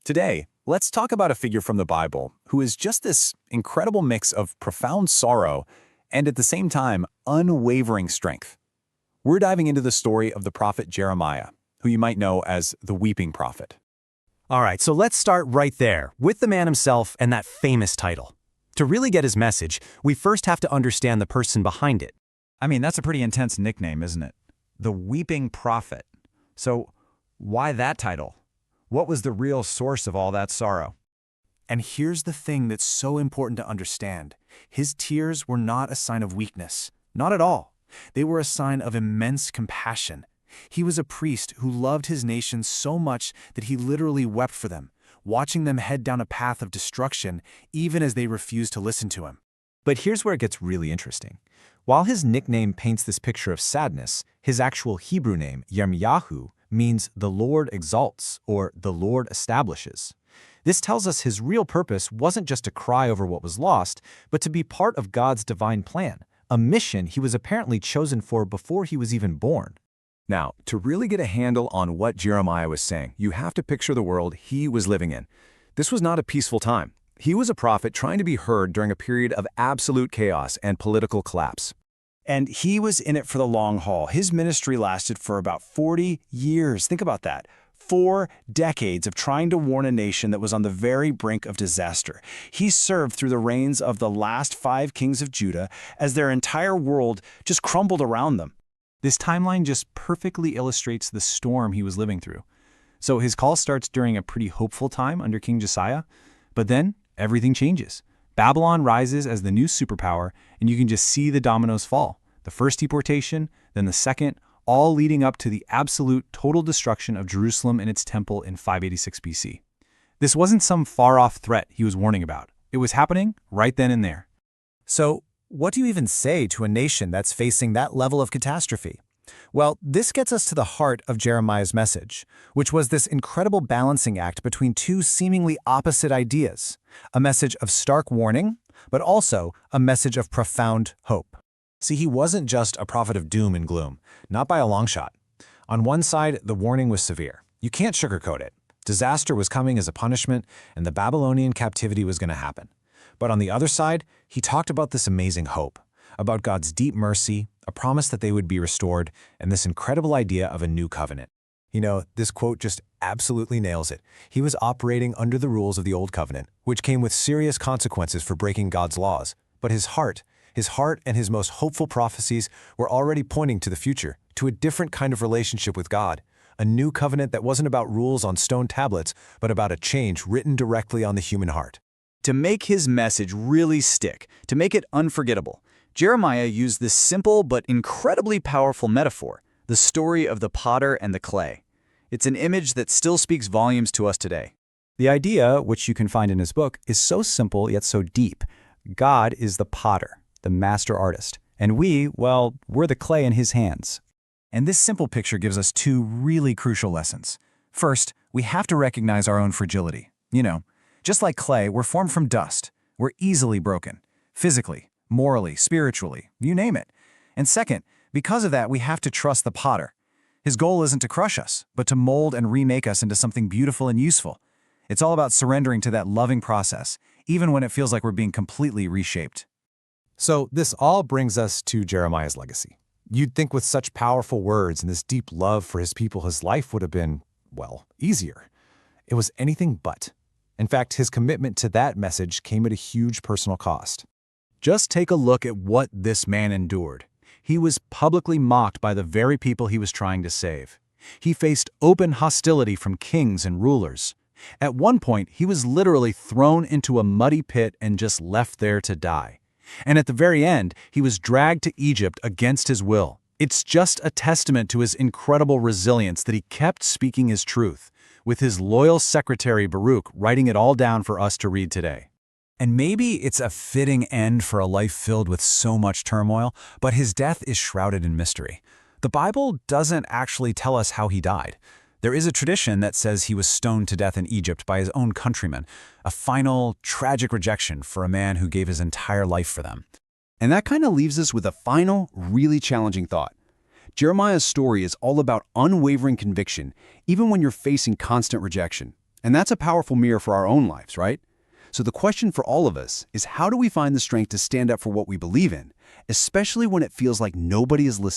Today, let's talk about a figure from the Bible who is just this incredible mix of profound sorrow and at the same time unwavering strength. We're diving into the story of the prophet Jeremiah, who you might know as the weeping prophet. All right, so let's start right there, with the man himself and that famous title. To really get his message, we first have to understand the person behind it. I mean, that's a pretty intense nickname, isn't it? The weeping prophet. So, why that title? What was the real source of all that sorrow? And here's the thing that's so important to understand. His tears were not a sign of weakness. Not at all. They were a sign of immense compassion. He was a priest who loved his nation so much that he literally wept for them, watching them head down a path of destruction even as they refused to listen to him. But here's where it gets really interesting. While his nickname paints this picture of sadness, his actual Hebrew name, Yirmiyahu, means the Lord exalts or the Lord establishes. This tells us his real purpose wasn't just to cry over what was lost, but to be part of God's divine plan, a mission he was apparently chosen for before he was even born. Now, to really get a handle on what Jeremiah was saying, you have to picture the world he was living in. This was not a peaceful time. He was a prophet trying to be heard during a period of absolute chaos and political collapse. And he was in it for the long haul. His ministry lasted for about 40 years. Think about that. 4 decades of trying to warn a nation that was on the very brink of disaster. He served through the reigns of the last 5 kings of Judah as their entire world just crumbled around them. This timeline just perfectly illustrates the storm he was living through. So his call starts during a pretty hopeful time under King Josiah, but then everything changes. Babylon rises as the new superpower, and you can just see the dominoes fall. The first deportation, then the second, all leading up to the absolute total destruction of Jerusalem and its temple in 586 BC. This wasn't some far-off threat he was warning about. It was happening right then and there. So, what do you even say to a nation that's facing that level of catastrophe? Well, this gets us to the heart of Jeremiah's message, which was this incredible balancing act between 2 seemingly opposite ideas, a message of stark warning, but also a message of profound hope. See, he wasn't just a prophet of doom and gloom, not by a long shot. On one side, the warning was severe. You can't sugarcoat it. Disaster was coming as a punishment, and the Babylonian captivity was going to happen. But on the other side, he talked about this amazing hope, about God's deep mercy, a promise that they would be restored, and this incredible idea of a new covenant. You know, this quote just absolutely nails it. He was operating under the rules of the Old Covenant, which came with serious consequences for breaking God's laws. But his heart and his most hopeful prophecies were already pointing to the future, to a different kind of relationship with God, a new covenant that wasn't about rules on stone tablets, but about a change written directly on the human heart. To make his message really stick, to make it unforgettable, Jeremiah used this simple but incredibly powerful metaphor, the story of the potter and the clay. It's an image that still speaks volumes to us today. The idea, which you can find in his book, is so simple yet so deep. God is the potter, the master artist, and we're the clay in his hands. And this simple picture gives us 2 really crucial lessons. First, we have to recognize our own fragility. Just like clay, we're formed from dust. We're easily broken, physically, morally, spiritually, you name it. And second, because of that, we have to trust the potter. His goal isn't to crush us, but to mold and remake us into something beautiful and useful. It's all about surrendering to that loving process, even when it feels like we're being completely reshaped. So this all brings us to Jeremiah's legacy. You'd think with such powerful words and this deep love for his people, his life would have been, easier. It was anything but. In fact, his commitment to that message came at a huge personal cost. Just take a look at what this man endured. He was publicly mocked by the very people he was trying to save. He faced open hostility from kings and rulers. At one point, he was literally thrown into a muddy pit and just left there to die. And at the very end, he was dragged to Egypt against his will. It's just a testament to his incredible resilience that he kept speaking his truth, with his loyal secretary Baruch writing it all down for us to read today. And maybe it's a fitting end for a life filled with so much turmoil, but his death is shrouded in mystery. The Bible doesn't actually tell us how he died. There is a tradition that says he was stoned to death in Egypt by his own countrymen, a final, tragic rejection for a man who gave his entire life for them. And that kind of leaves us with a final, really challenging thought. Jeremiah's story is all about unwavering conviction, even when you're facing constant rejection. And that's a powerful mirror for our own lives, right? So the question for all of us is, how do we find the strength to stand up for what we believe in, especially when it feels like nobody is listening?